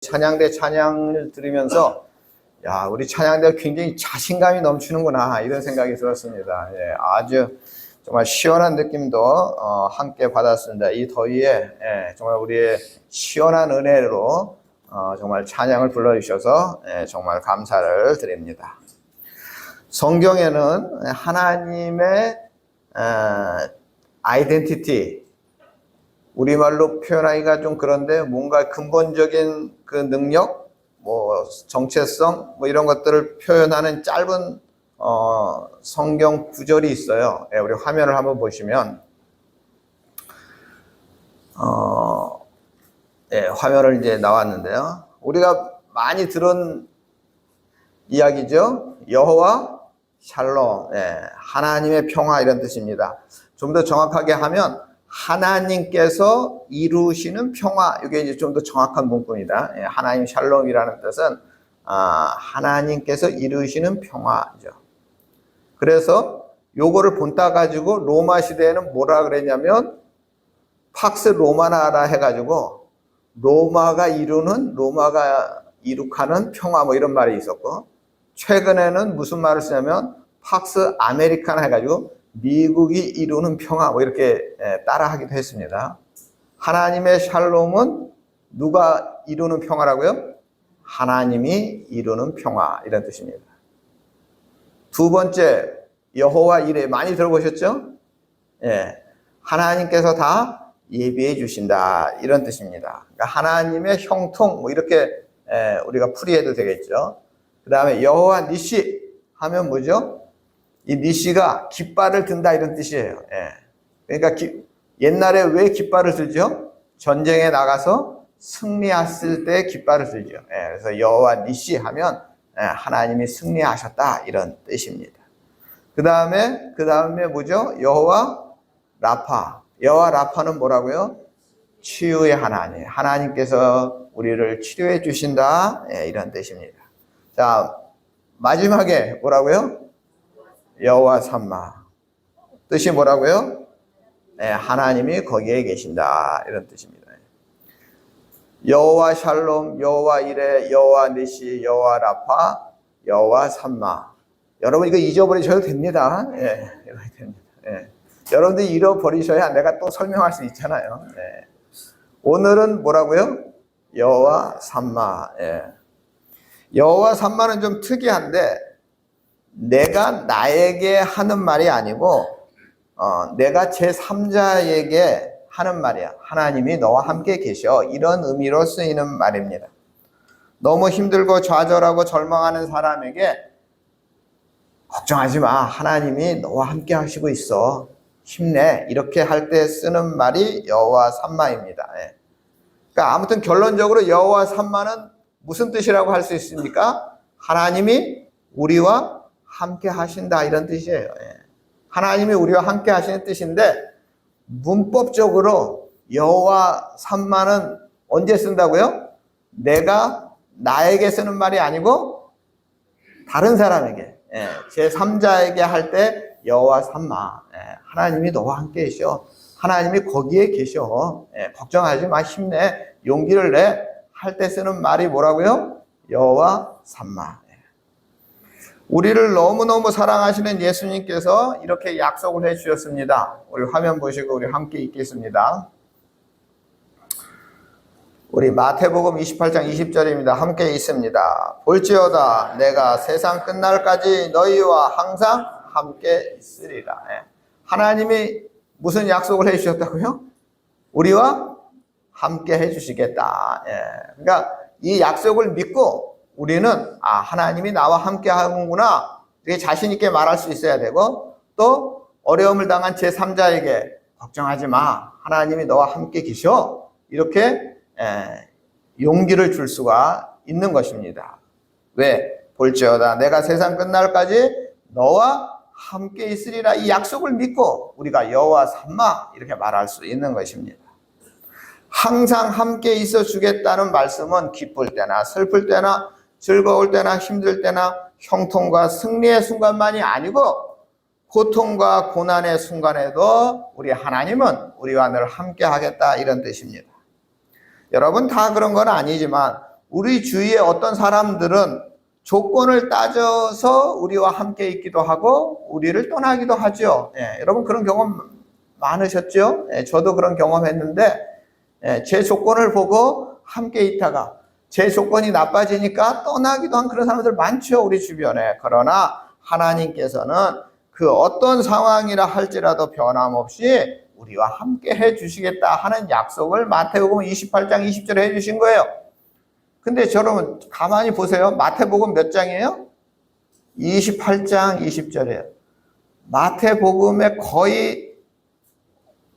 찬양대 찬양을 들으면서 야, 우리 찬양대가 굉장히 자신감이 넘치는구나 이런 생각이 들었습니다. 예, 아주 정말 시원한 느낌도 함께 받았습니다. 이 더위에 정말 우리의 시원한 은혜로 정말 찬양을 불러주셔서 정말 감사를 드립니다. 성경에는 하나님의 아이덴티티, 우리말로 표현하기가 좀 그런데 뭔가 근본적인 그 능력, 뭐 정체성, 뭐 이런 것들을 표현하는 짧은 성경 구절이 있어요. 우리 화면을 한번 보시면 화면을 이제 나왔는데요. 우리가 많이 들은 이야기죠. 여호와 샬롬, 하나님의 평화 이런 뜻입니다. 좀 더 정확하게 하면 하나님께서 이루시는 평화, 이게 이제 좀 더 정확한 문구입니다. 하나님 샬롬이라는 뜻은 하나님께서 이루시는 평화죠. 그래서 요거를 본따 가지고 로마 시대에는 뭐라 그랬냐면 팍스 로마나라 해가지고 로마가 이룩하는 평화 뭐 이런 말이 있었고, 최근에는 무슨 말을 쓰냐면 팍스 아메리카나 해가지고 미국이 이루는 평화 뭐 이렇게 따라하기도 했습니다. 하나님의 샬롬은 누가 이루는 평화라고요? 하나님이 이루는 평화 이런 뜻입니다. 두 번째, 여호와 이레 많이 들어보셨죠? 하나님께서 다 예비해 주신다 이런 뜻입니다. 그러니까 하나님의 형통 뭐 이렇게 우리가 풀이해도 되겠죠. 그 다음에 여호와 니시 하면 뭐죠? 이 니시가 깃발을 든다 이런 뜻이에요. 그러니까 옛날에 왜 깃발을 들죠? 전쟁에 나가서 승리했을 때 깃발을 들죠. 그래서 여호와 니시 하면 하나님이 승리하셨다 이런 뜻입니다. 그 다음에 뭐죠? 여호와 라파. 여호와 라파는 뭐라고요? 치유의 하나님. 하나님께서 우리를 치료해 주신다 이런 뜻입니다. 자, 마지막에 뭐라고요? 여호와 삼마. 뜻이 뭐라고요? 하나님이 거기에 계신다 이런 뜻입니다. 여호와 샬롬, 여호와 이레, 여호와 니시, 여호와 라파, 여호와 삼마. 여러분 이거 잊어버리셔도 됩니다. 여러분들이 잃어버리셔야 내가 또 설명할 수 있잖아요. 오늘은 뭐라고요? 여호와 삼마. 여호와 삼마는 좀 특이한데, 내가 나에게 하는 말이 아니고 내가 제3자에게 하는 말이야. 하나님이 너와 함께 계셔 이런 의미로 쓰이는 말입니다. 너무 힘들고 좌절하고 절망하는 사람에게 걱정하지 마, 하나님이 너와 함께 하시고 있어, 힘내, 이렇게 할 때 쓰는 말이 여호와 삼마입니다. 그러니까 아무튼 결론적으로 여호와 삼마는 무슨 뜻이라고 할 수 있습니까? 하나님이 우리와 함께 하신다 이런 뜻이에요. 하나님이 우리와 함께 하시는 뜻인데, 문법적으로 여호와 삼마는 언제 쓴다고요? 내가 나에게 쓰는 말이 아니고 다른 사람에게, 제3자에게 할 때 여호와 삼마, 하나님이 너와 함께 계셔, 하나님이 거기에 계셔, 걱정하지 마, 힘내, 용기를 내 할 때 쓰는 말이 뭐라고요? 여호와 삼마. 우리를 너무너무 사랑하시는 예수님께서 이렇게 약속을 해 주셨습니다. 우리 화면 보시고 우리 함께 읽겠습니다. 우리 마태복음 28장 20절입니다. 함께 있습니다. 볼지어다 내가 세상 끝날까지 너희와 항상 함께 있으리라. 하나님이 무슨 약속을 해 주셨다고요? 우리와 함께 해 주시겠다. 그러니까 이 약속을 믿고 우리는 하나님이 나와 함께 하는구나 이렇게 자신 있게 말할 수 있어야 되고, 또 어려움을 당한 제3자에게 걱정하지 마, 하나님이 너와 함께 계셔, 이렇게 용기를 줄 수가 있는 것입니다. 왜? 볼지어다 내가 세상 끝날까지 너와 함께 있으리라, 이 약속을 믿고 우리가 여호와 삼마 이렇게 말할 수 있는 것입니다. 항상 함께 있어 주겠다는 말씀은 기쁠 때나 슬플 때나 즐거울 때나 힘들 때나 형통과 승리의 순간만이 아니고 고통과 고난의 순간에도 우리 하나님은 우리와 늘 함께 하겠다 이런 뜻입니다. 여러분 다 그런 건 아니지만 우리 주위에 어떤 사람들은 조건을 따져서 우리와 함께 있기도 하고 우리를 떠나기도 하죠. 여러분 그런 경험 많으셨죠? 저도 그런 경험했는데 제 조건을 보고 함께 있다가 제 조건이 나빠지니까 떠나기도 한 그런 사람들 많죠, 우리 주변에. 그러나 하나님께서는 그 어떤 상황이라 할지라도 변함없이 우리와 함께 해주시겠다 하는 약속을 마태복음 28장 20절에 해주신 거예요. 근데 여러분 가만히 보세요. 마태복음 몇 장이에요? 28장 20절이에요. 마태복음에 거의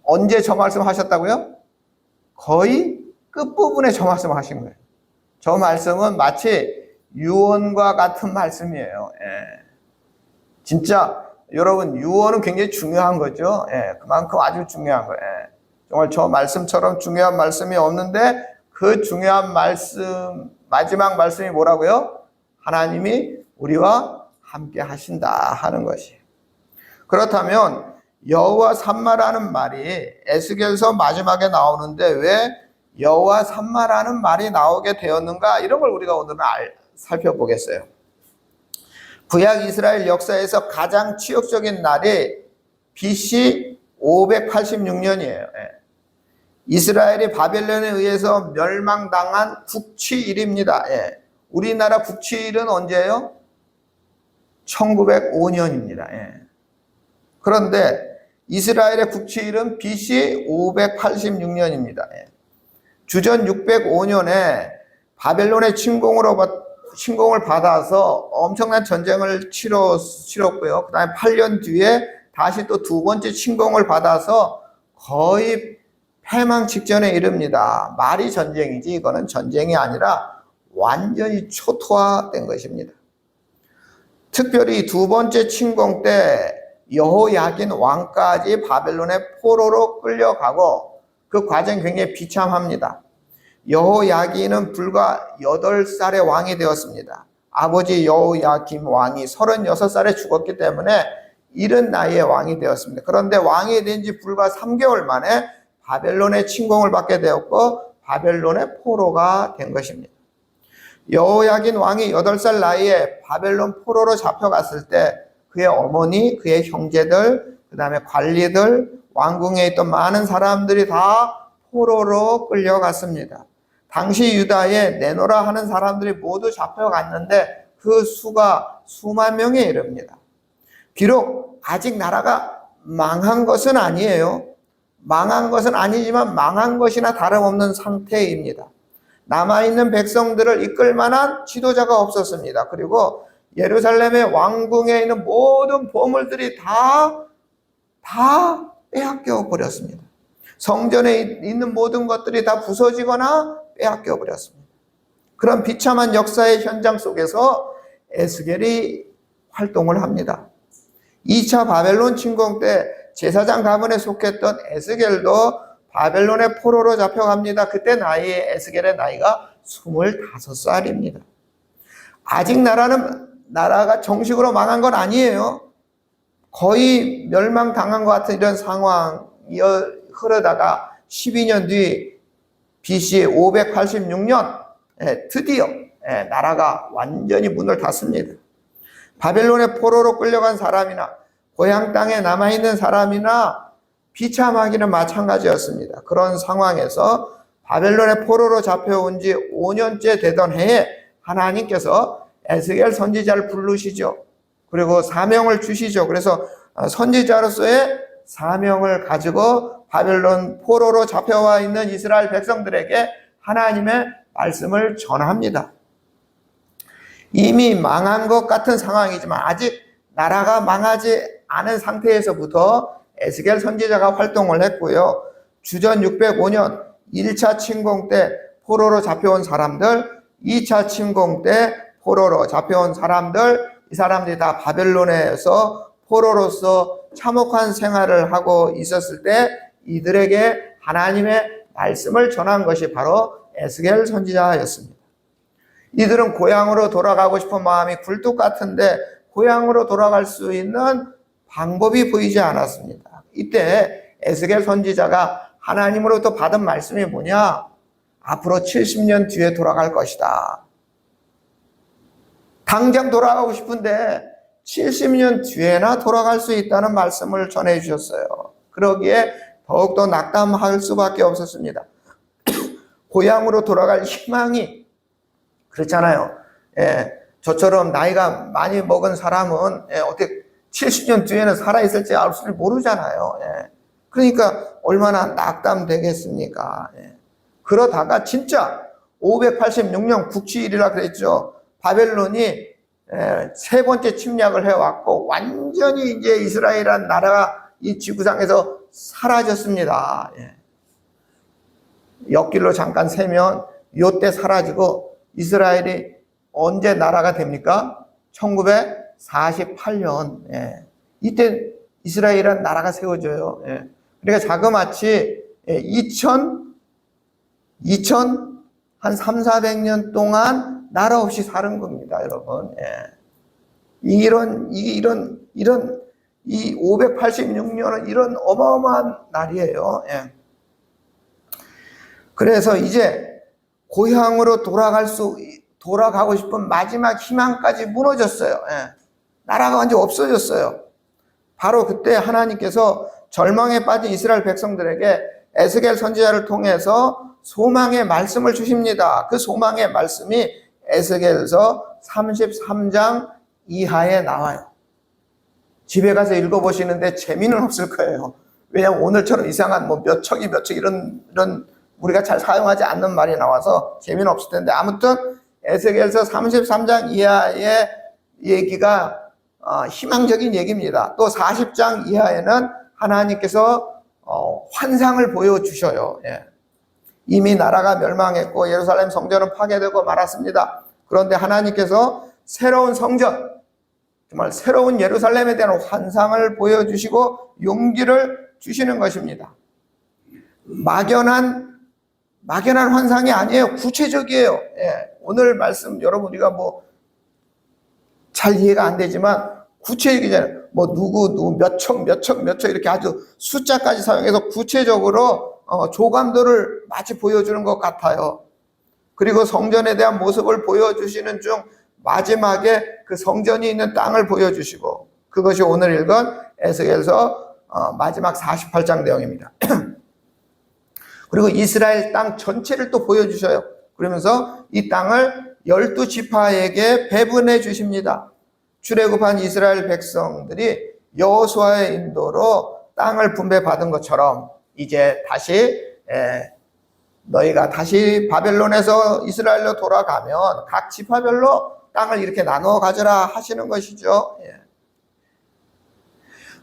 언제 저 말씀 하셨다고요? 거의 끝부분에 저 말씀 하신 거예요. 저 말씀은 마치 유언과 같은 말씀이에요. 진짜 여러분 유언은 굉장히 중요한 거죠. 그만큼 아주 중요한 거예요. 정말 저 말씀처럼 중요한 말씀이 없는데 그 중요한 말씀, 마지막 말씀이 뭐라고요? 하나님이 우리와 함께 하신다 하는 것이. 그렇다면 여호와 삼마라는 말이 에스겔서 마지막에 나오는데 왜 여호와 삼마라는 말이 나오게 되었는가? 이런 걸 우리가 오늘은 살펴보겠어요. 구약 이스라엘 역사에서 가장 치욕적인 날이 BC 586년이에요. 이스라엘이 바벨론에 의해서 멸망당한 국치일입니다. 우리나라 국치일은 언제예요? 1905년입니다. 그런데 이스라엘의 국치일은 BC 586년입니다. 주전 605년에 바벨론의 침공을 받아서 엄청난 전쟁을 치렀고요. 그 다음에 8년 뒤에 다시 또 두 번째 침공을 받아서 거의 패망 직전에 이릅니다. 말이 전쟁이지 이거는 전쟁이 아니라 완전히 초토화된 것입니다. 특별히 두 번째 침공 때 여호야긴 왕까지 바벨론의 포로로 끌려가고 그 과정이 굉장히 비참합니다. 여호야긴은 불과 8살의 왕이 되었습니다. 아버지 여호야김 왕이 36살에 죽었기 때문에 이른 나이에 왕이 되었습니다. 그런데 왕이 된 지 불과 3개월 만에 바벨론의 침공을 받게 되었고 바벨론의 포로가 된 것입니다. 여호야긴 왕이 8살 나이에 바벨론 포로로 잡혀갔을 때 그의 어머니, 그의 형제들, 그 다음에 관리들, 왕궁에 있던 많은 사람들이 다 포로로 끌려갔습니다. 당시 유다에 내노라 하는 사람들이 모두 잡혀갔는데 그 수가 수만 명에 이릅니다. 비록 아직 나라가 망한 것은 아니에요. 망한 것은 아니지만 망한 것이나 다름없는 상태입니다. 남아있는 백성들을 이끌 만한 지도자가 없었습니다. 그리고 예루살렘의 왕궁에 있는 모든 보물들이 다 빼앗겨 버렸습니다. 성전에 있는 모든 것들이 다 부서지거나 빼앗겨 버렸습니다. 그런 비참한 역사의 현장 속에서 에스겔이 활동을 합니다. 2차 바벨론 침공 때 제사장 가문에 속했던 에스겔도 바벨론의 포로로 잡혀갑니다. 그때 에스겔의 나이가 25살입니다. 아직 나라가 정식으로 망한 건 아니에요. 거의 멸망당한 것 같은 이런 상황이 흐르다가 12년 뒤 BC 586년 드디어 나라가 완전히 문을 닫습니다. 바벨론의 포로로 끌려간 사람이나 고향 땅에 남아있는 사람이나 비참하기는 마찬가지였습니다. 그런 상황에서 바벨론의 포로로 잡혀온 지 5년째 되던 해에 하나님께서 에스겔 선지자를 부르시죠. 그리고 사명을 주시죠. 그래서 선지자로서의 사명을 가지고 바벨론 포로로 잡혀와 있는 이스라엘 백성들에게 하나님의 말씀을 전합니다. 이미 망한 것 같은 상황이지만 아직 나라가 망하지 않은 상태에서부터 에스겔 선지자가 활동을 했고요. 주전 605년 1차 침공 때 포로로 잡혀온 사람들, 2차 침공 때 포로로 잡혀온 사람들, 이 사람들이 다 바벨론에서 포로로서 참혹한 생활을 하고 있었을 때 이들에게 하나님의 말씀을 전한 것이 바로 에스겔 선지자였습니다. 이들은 고향으로 돌아가고 싶은 마음이 굴뚝 같은데 고향으로 돌아갈 수 있는 방법이 보이지 않았습니다. 이때 에스겔 선지자가 하나님으로부터 받은 말씀이 뭐냐? 앞으로 70년 뒤에 돌아갈 것이다. 당장 돌아가고 싶은데 70년 뒤에나 돌아갈 수 있다는 말씀을 전해 주셨어요. 그러기에 더욱더 낙담할 수밖에 없었습니다. 고향으로 돌아갈 희망이, 그렇잖아요. 저처럼 나이가 많이 먹은 사람은 어떻게 70년 뒤에는 살아있을지 알지를 모르잖아요. 그러니까 얼마나 낙담되겠습니까? 그러다가 진짜 586년 국치일이라 그랬죠. 바벨론이 세 번째 침략을 해왔고 완전히 이제 이스라엘이라는 나라가 이 지구상에서 사라졌습니다. 옆길로 잠깐 세면 요때 사라지고 이스라엘이 언제 나라가 됩니까? 1948년. 이때 이스라엘이라는 나라가 세워져요. 그러니까 자그마치 3, 400년 동안 나라 없이 사는 겁니다, 여러분. 이 586년은 이런 어마어마한 날이에요. 그래서 이제 고향으로 돌아가고 싶은 마지막 희망까지 무너졌어요. 나라가 완전 없어졌어요. 바로 그때 하나님께서 절망에 빠진 이스라엘 백성들에게 에스겔 선지자를 통해서 소망의 말씀을 주십니다. 그 소망의 말씀이 에스겔서 33장 이하에 나와요. 집에 가서 읽어보시는데 재미는 없을 거예요. 왜냐하면 오늘처럼 이상한 몇 척이 이런 우리가 잘 사용하지 않는 말이 나와서 재미는 없을 텐데, 아무튼 에스겔서 33장 이하의 얘기가 희망적인 얘기입니다. 또 40장 이하에는 하나님께서 환상을 보여주셔요. 이미 나라가 멸망했고 예루살렘 성전은 파괴되고 말았습니다. 그런데 하나님께서 새로운 성전, 정말 새로운 예루살렘에 대한 환상을 보여주시고 용기를 주시는 것입니다. 막연한 환상이 아니에요. 구체적이에요. 오늘 말씀 여러분 우리가 잘 이해가 안 되지만 구체적이잖아요. 누구 몇 척 이렇게 아주 숫자까지 사용해서 구체적으로 조감도를 마치 보여주는 것 같아요. 그리고 성전에 대한 모습을 보여주시는 중 마지막에 그 성전이 있는 땅을 보여주시고, 그것이 오늘 읽은 에스겔서 마지막 48장 내용입니다. 그리고 이스라엘 땅 전체를 또 보여주셔요. 그러면서 이 땅을 12지파에게 배분해 주십니다. 출애굽한 이스라엘 백성들이 여호수아의 인도로 땅을 분배받은 것처럼 이제 다시 너희가 다시 바벨론에서 이스라엘로 돌아가면 각 지파별로 땅을 이렇게 나누어 가져라 하시는 것이죠.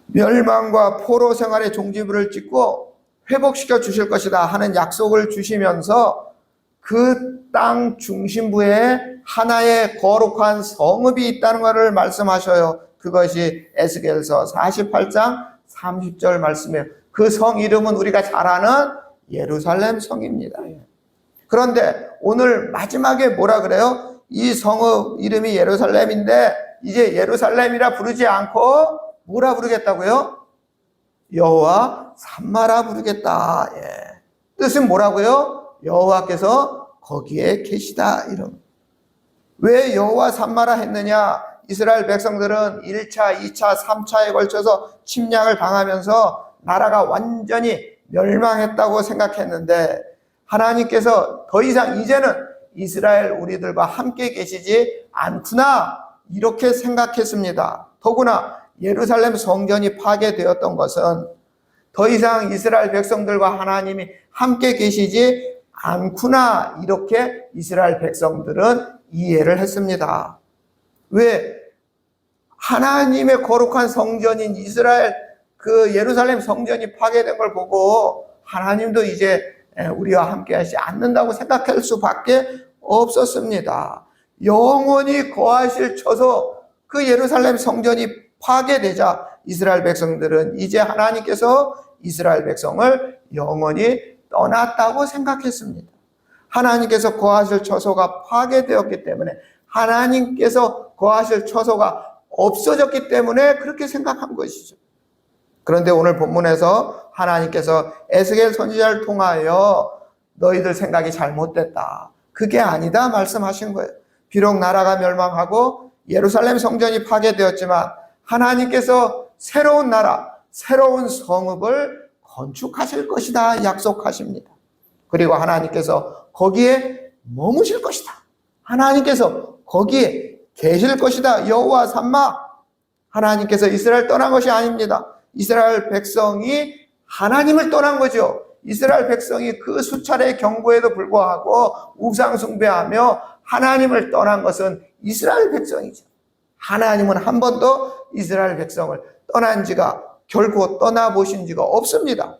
멸망과 포로 생활의 종지부를 찍고 회복시켜 주실 것이다 하는 약속을 주시면서 그 땅 중심부에 하나의 거룩한 성읍이 있다는 것을 말씀하셔요. 그것이 에스겔서 48장 30절 말씀이에요. 그 성 이름은 우리가 잘 아는 예루살렘 성입니다. 그런데 오늘 마지막에 뭐라 그래요? 이 성읍 이름이 예루살렘인데 이제 예루살렘이라 부르지 않고 뭐라 부르겠다고요? 여호와 삼마라 부르겠다. 뜻은 뭐라고요? 여호와께서 거기에 계시다. 이름. 왜 여호와 삼마라 했느냐? 이스라엘 백성들은 1차, 2차, 3차에 걸쳐서 침략을 당하면서 나라가 완전히 멸망했다고 생각했는데 하나님께서 더 이상 이제는 이스라엘 우리들과 함께 계시지 않구나 이렇게 생각했습니다. 더구나 예루살렘 성전이 파괴되었던 것은 더 이상 이스라엘 백성들과 하나님이 함께 계시지 않구나 이렇게 이스라엘 백성들은 이해를 했습니다. 왜? 하나님의 거룩한 성전인 이스라엘 그 예루살렘 성전이 파괴된 걸 보고 하나님도 이제 우리와 함께 하지 않는다고 생각할 수밖에 없었습니다. 영원히 거하실 처소 그 예루살렘 성전이 파괴되자 이스라엘 백성들은 이제 하나님께서 이스라엘 백성을 영원히 떠났다고 생각했습니다. 하나님께서 거하실 처소가 파괴되었기 때문에 하나님께서 거하실 처소가 없어졌기 때문에 그렇게 생각한 것이죠. 그런데 오늘 본문에서 하나님께서 에스겔 선지자를 통하여 너희들 생각이 잘못됐다. 그게 아니다 말씀하신 거예요. 비록 나라가 멸망하고 예루살렘 성전이 파괴되었지만 하나님께서 새로운 나라, 새로운 성읍을 건축하실 것이다 약속하십니다. 그리고 하나님께서 거기에 머무실 것이다. 하나님께서 거기에 계실 것이다. 여호와 삼마. 하나님께서 이스라엘 떠난 것이 아닙니다. 이스라엘 백성이 하나님을 떠난 거죠. 이스라엘 백성이 그 수차례 경고에도 불구하고 우상 숭배하며 하나님을 떠난 것은 이스라엘 백성이죠. 하나님은 한 번도 이스라엘 백성을 떠난 지가, 결코 떠나보신 지가 없습니다.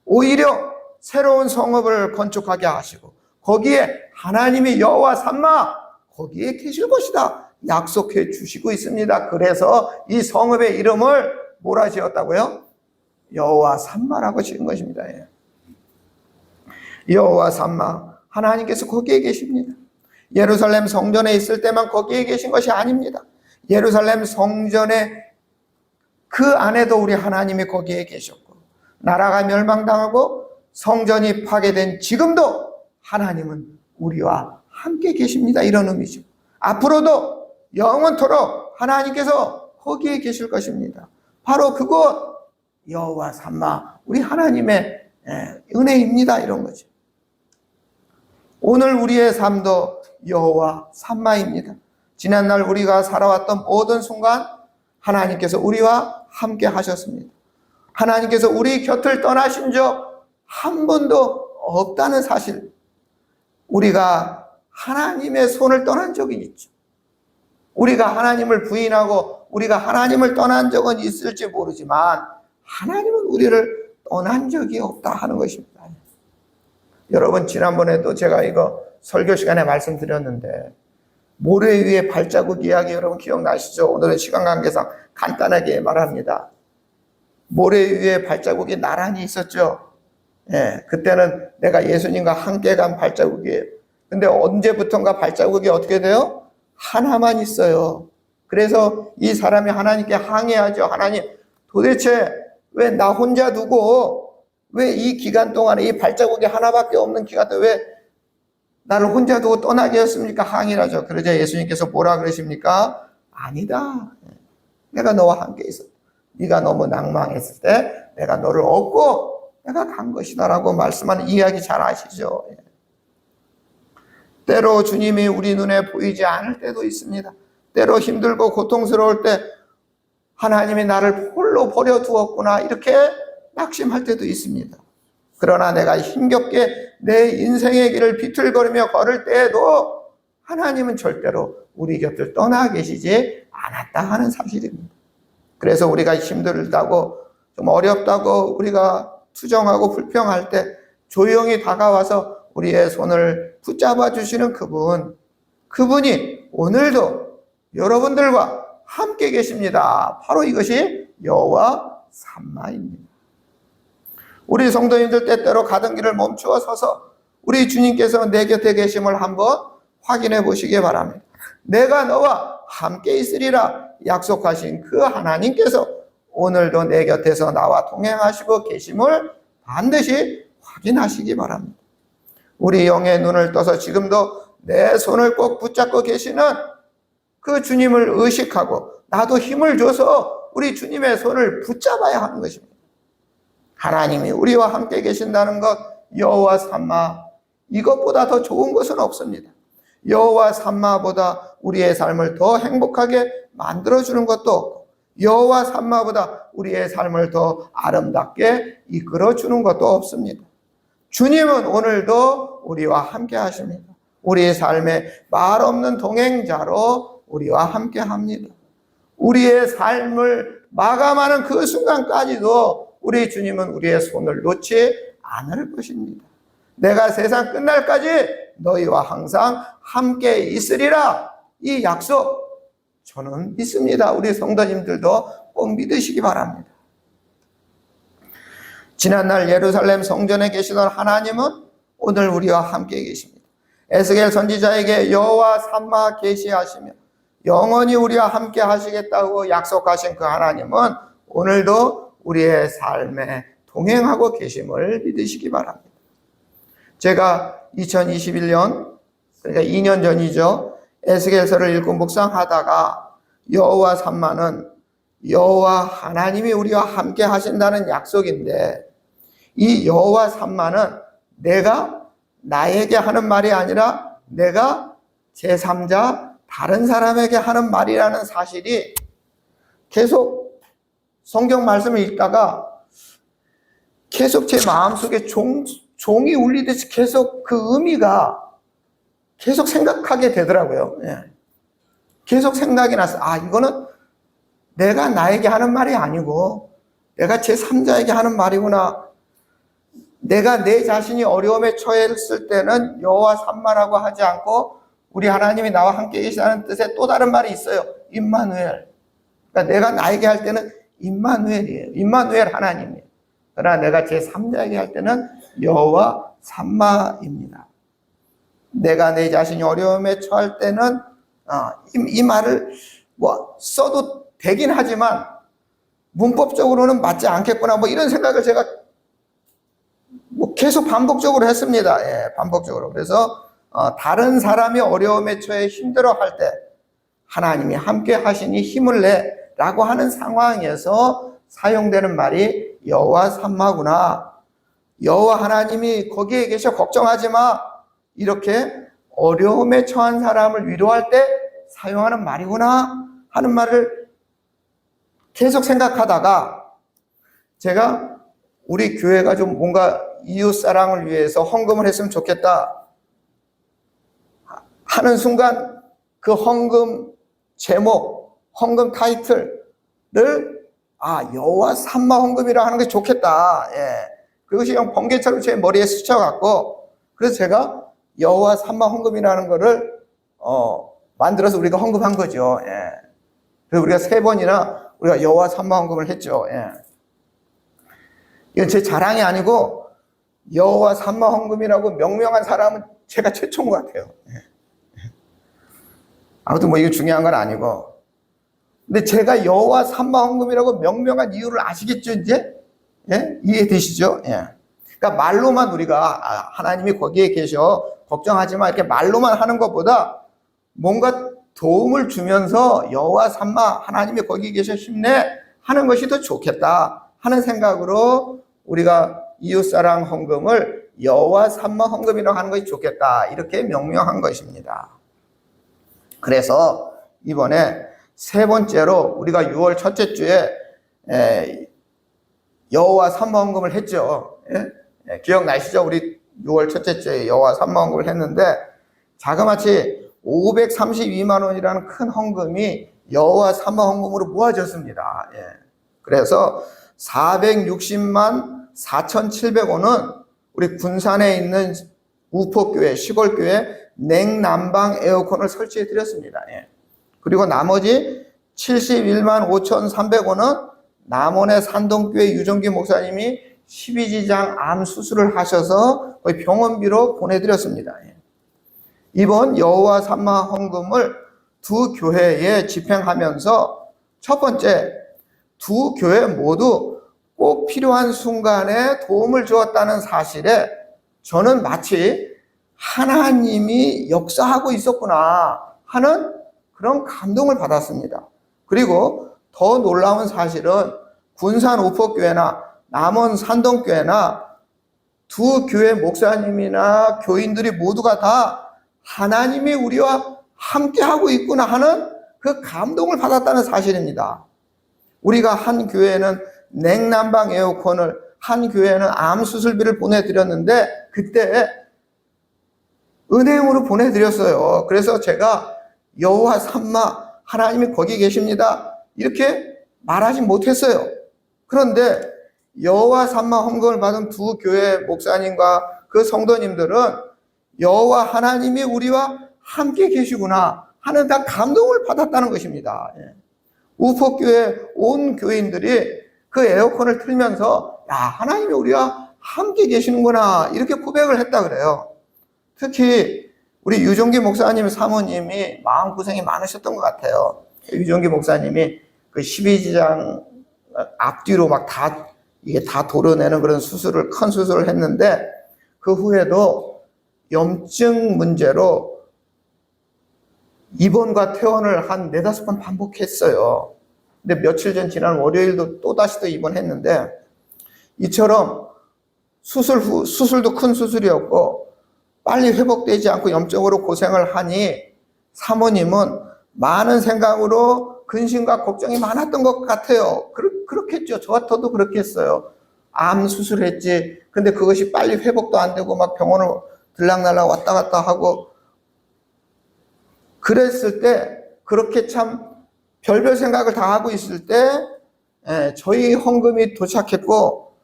오히려 새로운 성읍을 건축하게 하시고 거기에 하나님이 여호와 삼마 거기에 계실 것이다 약속해 주시고 있습니다. 그래서 이 성읍의 이름을 뭐라 지었다고요? 여호와 삼마라고 지은 것입니다. 여호와 삼마, 하나님께서 거기에 계십니다. 예루살렘 성전에 있을 때만 거기에 계신 것이 아닙니다. 예루살렘 성전의 그 안에도 우리 하나님이 거기에 계셨고, 나라가 멸망당하고 성전이 파괴된 지금도 하나님은 우리와 함께 계십니다. 이런 의미죠. 앞으로도 영원토록 하나님께서 거기에 계실 것입니다. 바로 그곳 여호와 삼마, 우리 하나님의 은혜입니다. 이런 거죠. 오늘 우리의 삶도 여호와 삼마입니다. 지난날 우리가 살아왔던 모든 순간 하나님께서 우리와 함께 하셨습니다. 하나님께서 우리 곁을 떠나신 적 한 번도 없다는 사실, 우리가 하나님의 손을 떠난 적이 있죠. 우리가 하나님을 부인하고 우리가 하나님을 떠난 적은 있을지 모르지만 하나님은 우리를 떠난 적이 없다 하는 것입니다. 여러분, 지난번에도 제가 이거 설교 시간에 말씀드렸는데 모래 위에 발자국 이야기 여러분 기억나시죠? 오늘은 시간 관계상 간단하게 말합니다. 모래 위에 발자국이 나란히 있었죠. 그때는 내가 예수님과 함께 간 발자국이에요. 근데 언제부턴가 발자국이 어떻게 돼요? 하나만 있어요. 그래서 이 사람이 하나님께 항의하죠. 하나님, 도대체 왜 나 혼자 두고 왜 이 기간 동안에 이 발자국이 하나밖에 없는 기간 동안 왜 나를 혼자 두고 떠나게 했습니까? 항의를 하죠. 그러자 예수님께서 뭐라 그러십니까? 아니다. 내가 너와 함께 있었다. 네가 너무 낭망했을 때 내가 너를 얻고 내가 간 것이다 라고 말씀하는 이야기 잘 아시죠? 때로 주님이 우리 눈에 보이지 않을 때도 있습니다. 때로 힘들고 고통스러울 때 하나님이 나를 홀로 버려두었구나 이렇게 낙심할 때도 있습니다. 그러나 내가 힘겹게 내 인생의 길을 비틀거리며 걸을 때에도 하나님은 절대로 우리 곁을 떠나 계시지 않았다 하는 사실입니다. 그래서 우리가 힘들다고 좀 어렵다고 우리가 투정하고 불평할 때 조용히 다가와서 우리의 손을 붙잡아 주시는 그분이 오늘도 여러분들과 함께 계십니다. 바로 이것이 여호와 삼마입니다. 우리 성도님들 때때로 가던 길을 멈추어 서서 우리 주님께서 내 곁에 계심을 한번 확인해 보시기 바랍니다. 내가 너와 함께 있으리라 약속하신 그 하나님께서 오늘도 내 곁에서 나와 동행하시고 계심을 반드시 확인하시기 바랍니다. 우리 영의 눈을 떠서 지금도 내 손을 꼭 붙잡고 계시는 그 주님을 의식하고 나도 힘을 줘서 우리 주님의 손을 붙잡아야 하는 것입니다. 하나님이 우리와 함께 계신다는 것, 여호와 삼마, 이것보다 더 좋은 것은 없습니다. 여호와 삼마보다 우리의 삶을 더 행복하게 만들어주는 것도 없고 여호와 삼마보다 우리의 삶을 더 아름답게 이끌어주는 것도 없습니다. 주님은 오늘도 우리와 함께 하십니다. 우리의 삶의 말 없는 동행자로 우리와 함께 합니다. 우리의 삶을 마감하는 그 순간까지도 우리 주님은 우리의 손을 놓지 않을 것입니다. 내가 세상 끝날까지 너희와 항상 함께 있으리라. 이 약속 저는 믿습니다. 우리 성도님들도 꼭 믿으시기 바랍니다. 지난날 예루살렘 성전에 계시던 하나님은 오늘 우리와 함께 계십니다. 에스겔 선지자에게 여호와 삼마 계시하시며 영원히 우리와 함께 하시겠다고 약속하신 그 하나님은 오늘도 우리의 삶에 동행하고 계심을 믿으시기 바랍니다. 제가 2021년, 그러니까 2년 전이죠. 에스겔서를 읽고 묵상하다가 여호와 삼마는 여호와 하나님이 우리와 함께 하신다는 약속인데, 이 여호와 삼마는 내가 나에게 하는 말이 아니라 내가 제3자 다른 사람에게 하는 말이라는 사실이 계속 성경 말씀을 읽다가 계속 제 마음속에 종이 울리듯이 계속 그 의미가 계속 생각하게 되더라고요. 계속 생각이 났어요. 아, 이거는 내가 나에게 하는 말이 아니고 내가 제3자에게 하는 말이구나. 내가 내 자신이 어려움에 처했을 때는 여호와 삼마라고 하지 않고 우리 하나님이 나와 함께 계시다는 뜻의 또 다른 말이 있어요. 임마누엘. 그러니까 내가 나에게 할 때는 임마누엘이에요. 임마누엘 하나님이에요. 그러나 내가 제3자에게 할 때는 여호와 삼마입니다. 내가 내 자신이 어려움에 처할 때는 이 말을 뭐 써도 되긴 하지만 문법적으로는 맞지 않겠구나, 뭐 이런 생각을 제가 뭐 계속 반복적으로 했습니다. 반복적으로. 그래서 다른 사람이 어려움에 처해 힘들어할 때 하나님이 함께 하시니 힘을 내라고 하는 상황에서 사용되는 말이 여호와 삼마구나. 여호와 하나님이 거기에 계셔 걱정하지 마. 이렇게 어려움에 처한 사람을 위로할 때 사용하는 말이구나 하는 말을 계속 생각하다가 제가 우리 교회가 좀 뭔가 이웃사랑을 위해서 헌금을 했으면 좋겠다 하는 순간 그 헌금 제목, 헌금 타이틀을 여호와 삼마 헌금이라 하는 게 좋겠다. 그것이 그냥 번개처럼 제 머리에 스쳐갔고, 그래서 제가 여호와 삼마 헌금이라는 거를 만들어서 우리가 헌금한 거죠. 그래서 우리가 3번이나 우리가 여호와 삼마 헌금을 했죠. 이건 제 자랑이 아니고 여호와 삼마 헌금이라고 명명한 사람은 제가 최초인 것 같아요. 아무튼 뭐 이거 중요한 건 아니고, 근데 제가 여호와 삼마 헌금이라고 명명한 이유를 아시겠죠? 이제 이해되시죠? 그러니까 말로만 우리가 하나님이 거기에 계셔 걱정하지 마 이렇게 말로만 하는 것보다 뭔가 도움을 주면서 여호와 삼마 하나님이 거기 계셔 힘내 하는 것이 더 좋겠다 하는 생각으로 우리가 이웃사랑 헌금을 여호와 삼마 헌금이라고 하는 것이 좋겠다 이렇게 명명한 것입니다. 그래서 이번에 3번째로 우리가 6월 첫째 주에 여호와 삼마 헌금을 했죠. 기억나시죠? 우리 6월 첫째 주에 여호와 삼마 헌금을 했는데 자그마치 532만 원이라는 큰 헌금이 여호와 삼마 헌금으로 모아졌습니다. 그래서 460만 4,700원은 우리 군산에 있는 우포교회, 시골교회 냉난방 에어컨을 설치해 드렸습니다. 그리고 나머지 71만 5,300원은 남원의 산동교회 유정기 목사님이 12지장 암 수술을 하셔서 거의 병원비로 보내드렸습니다. 이번 여호와 삼마 헌금을 두 교회에 집행하면서 첫 번째, 두 교회 모두 꼭 필요한 순간에 도움을 주었다는 사실에 저는 마치 하나님이 역사하고 있었구나 하는 그런 감동을 받았습니다. 그리고 더 놀라운 사실은 군산 우포교회나 남원 산동교회나 두 교회 목사님이나 교인들이 모두가 다 하나님이 우리와 함께하고 있구나 하는 그 감동을 받았다는 사실입니다. 우리가 한 교회는 냉난방 에어컨을, 한 교회는 암 수술비를 보내드렸는데 그때 은행으로 보내드렸어요. 그래서 제가 여호와 삼마 하나님이 거기 계십니다 이렇게 말하지 못했어요. 그런데 여호와 삼마 헌금을 받은 두 교회 목사님과 그 성도님들은 여호와 하나님이 우리와 함께 계시구나 하는 다 감동을 받았다는 것입니다. 우포교회 온 교인들이 그 에어컨을 틀면서 하나님이 우리와 함께 계시는구나 이렇게 고백을 했다 그래요. 특히 우리 유종기 목사님 사모님이 마음고생이 많으셨던 것 같아요. 유종기 목사님이 그 12지장 앞뒤로 이게 다 도려내는 그런 큰 수술을 했는데 그 후에도 염증 문제로 입원과 퇴원을 한 4-5번 반복했어요. 근데 며칠 전 지난 월요일도 또다시 또 입원했는데, 이처럼 수술도 큰 수술이었고 빨리 회복되지 않고 염증으로 고생을 하니 사모님은 많은 생각으로 근심과 걱정이 많았던 것 같아요. 그렇겠죠. 저도 그렇게 했어요. 암 수술했지. 근데 그것이 빨리 회복도 안 되고 막 병원을 들락날락 왔다 갔다 하고 그랬을 때, 그렇게 참 별별 생각을 다 하고 있을 때 저희 헌금이 도착했고,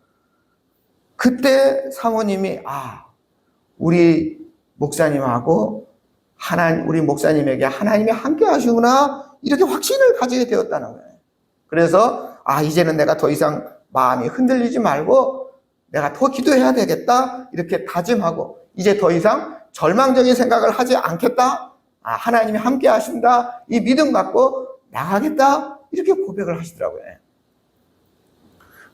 그때 사모님이 우리 목사님하고 우리 목사님에게 하나님이 함께 하시구나, 이렇게 확신을 가지게 되었다는 거예요. 그래서 이제는 내가 더 이상 마음이 흔들리지 말고 내가 더 기도해야 되겠다, 이렇게 다짐하고 이제 더 이상 절망적인 생각을 하지 않겠다, 하나님이 함께 하신다, 이 믿음 갖고 나가겠다, 이렇게 고백을 하시더라고요.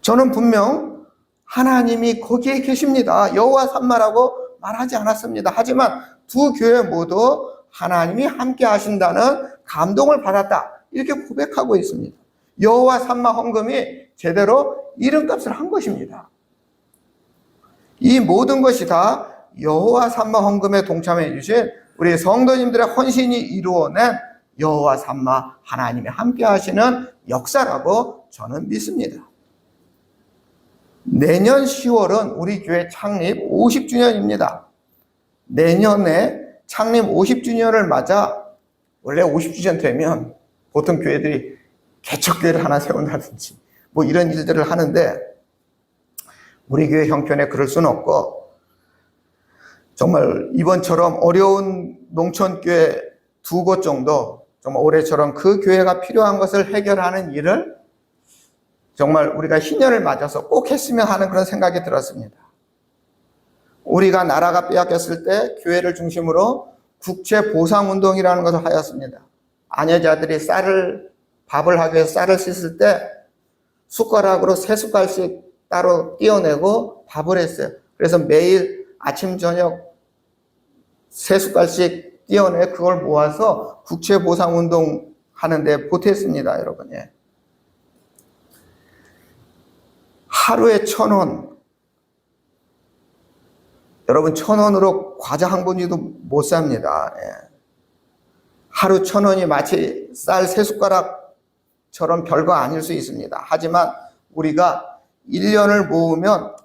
저는 분명 하나님이 거기에 계십니다, 여호와 삼마라고 말하지 않았습니다. 하지만 두 교회 모두 하나님이 함께 하신다는 감동을 받았다, 이렇게 고백하고 있습니다. 여호와 삼마 헌금이 제대로 이름값을 한 것입니다. 이 모든 것이 다 여호와 삼마 헌금에 동참해 주신 우리 성도님들의 헌신이 이루어낸 여호와 삼마, 하나님이 함께 하시는 역사라고 저는 믿습니다. 내년 10월은 우리 교회 창립 50주년입니다. 내년에 창립 50주년을 맞아, 원래 50주년 되면 보통 교회들이 개척교회를 하나 세운다든지 뭐 이런 일들을 하는데, 우리 교회 형편에 그럴 수는 없고, 정말 이번처럼 어려운 농촌교회 2곳 정도, 정말 올해처럼 그 교회가 필요한 것을 해결하는 일을 정말 우리가 신년을 맞아서 꼭 했으면 하는 그런 생각이 들었습니다. 우리가 나라가 빼앗겼을 때 교회를 중심으로 국채보상운동이라는 것을 하였습니다. 아녀자들이 밥을 하기 위해서 쌀을 씻을 때 숟가락으로 3숟갈씩 따로 띄어내고 밥을 했어요. 그래서 매일 아침 저녁 3숟갈씩 띄어내 그걸 모아서 국채보상운동 하는데 보탰습니다, 여러분. 하루에 1,000원. 여러분, 1,000원으로 과자 한 봉지도 못 삽니다. 하루 1,000원이 마치 쌀 3숟가락처럼 별거 아닐 수 있습니다. 하지만 우리가 1년을 모으면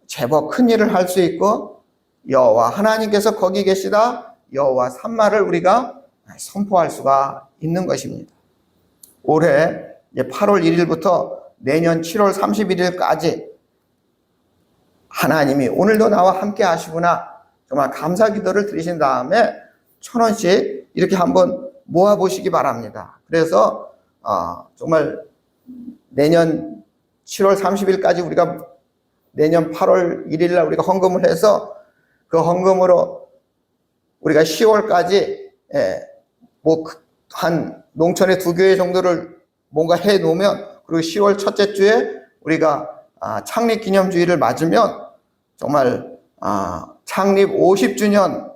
제법 큰 일을 할 수 있고, 여호와 하나님께서 거기 계시다, 여호와 삼마를 우리가 선포할 수가 있는 것입니다. 올해 8월 1일부터 내년 7월 31일까지 하나님이 오늘도 나와 함께 하시구나, 정말 감사 기도를 드리신 다음에 1,000원씩 이렇게 한번 모아 보시기 바랍니다. 그래서 정말 내년 7월 30일까지 우리가 내년 8월 1일 날 우리가 헌금을 해서 그 헌금으로 우리가 10월까지 한 농촌의 2교회 정도를 뭔가 해 놓으면, 그리고 10월 첫째 주에 우리가 창립 기념주일을 맞으면 정말 창립 50주년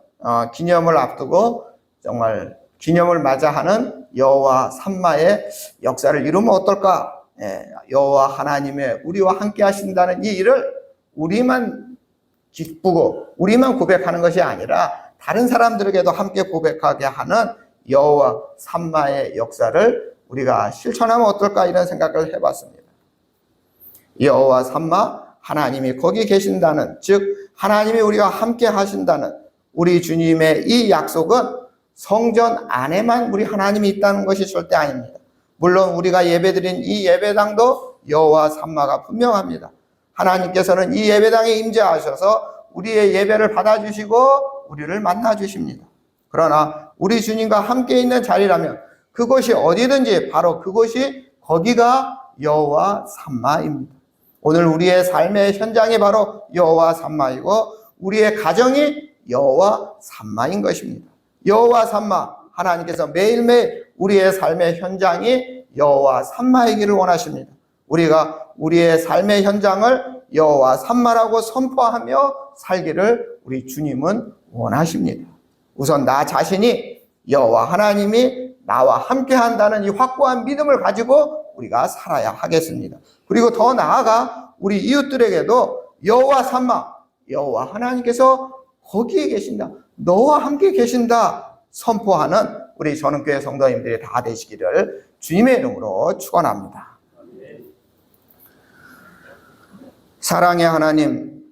기념을 앞두고 정말 기념을 맞아 하는 여호와 삼마의 역사를 이루면 어떨까? 여호와 하나님의 우리와 함께 하신다는 이 일을 우리만 기쁘고 우리만 고백하는 것이 아니라 다른 사람들에게도 함께 고백하게 하는 여호와 삼마의 역사를 우리가 실천하면 어떨까, 이런 생각을 해봤습니다. 여호와 삼마, 하나님이 거기 계신다는, 즉 하나님이 우리와 함께 하신다는 우리 주님의 이 약속은 성전 안에만 우리 하나님이 있다는 것이 절대 아닙니다. 물론 우리가 예배드린 이 예배당도 여호와 삼마가 분명합니다. 하나님께서는 이 예배당에 임재하셔서 우리의 예배를 받아주시고 우리를 만나주십니다. 그러나 우리 주님과 함께 있는 자리라면 그곳이 어디든지 바로 그곳이, 거기가 여호와 삼마입니다. 오늘 우리의 삶의 현장이 바로 여호와 삼마이고 우리의 가정이 여호와 삼마인 것입니다. 여호와 삼마, 하나님께서 매일매일 우리의 삶의 현장이 여호와 삼마이기를 원하십니다. 우리가 우리의 삶의 현장을 여호와 삼마라고 선포하며 살기를 우리 주님은 원하십니다. 우선 나 자신이 여호와 하나님이 나와 함께 한다는 이 확고한 믿음을 가지고 우리가 살아야 하겠습니다. 그리고 더 나아가 우리 이웃들에게도 여호와 삼마, 여호와 하나님께서 거기에 계신다, 너와 함께 계신다 선포하는 우리 전원교회 성도님들이 다 되시기를 주님의 이름으로 축원합니다. 사랑의 하나님,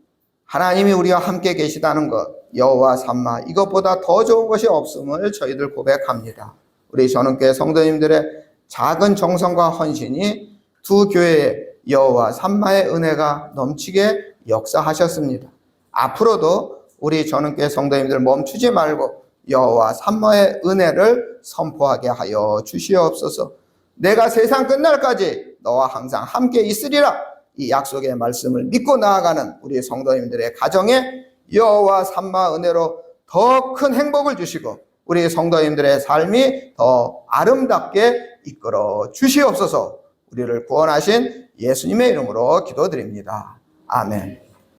하나님이 우리와 함께 계시다는 것, 여호와 삼마, 이것보다 더 좋은 것이 없음을 저희들 고백합니다. 우리 전원교회 성도님들의 작은 정성과 헌신이 두 교회의 여호와 삼마의 은혜가 넘치게 역사하셨습니다. 앞으로도 우리 전원교회 성도님들 멈추지 말고 여호와 삼마의 은혜를 선포하게 하여 주시옵소서. 내가 세상 끝날까지 너와 항상 함께 있으리라, 이 약속의 말씀을 믿고 나아가는 우리 성도님들의 가정에 여호와 삼마 은혜로 더 큰 행복을 주시고 우리 성도님들의 삶이 더 아름답게 이끌어 주시옵소서. 우리를 구원하신 예수님의 이름으로 기도드립니다. 아멘.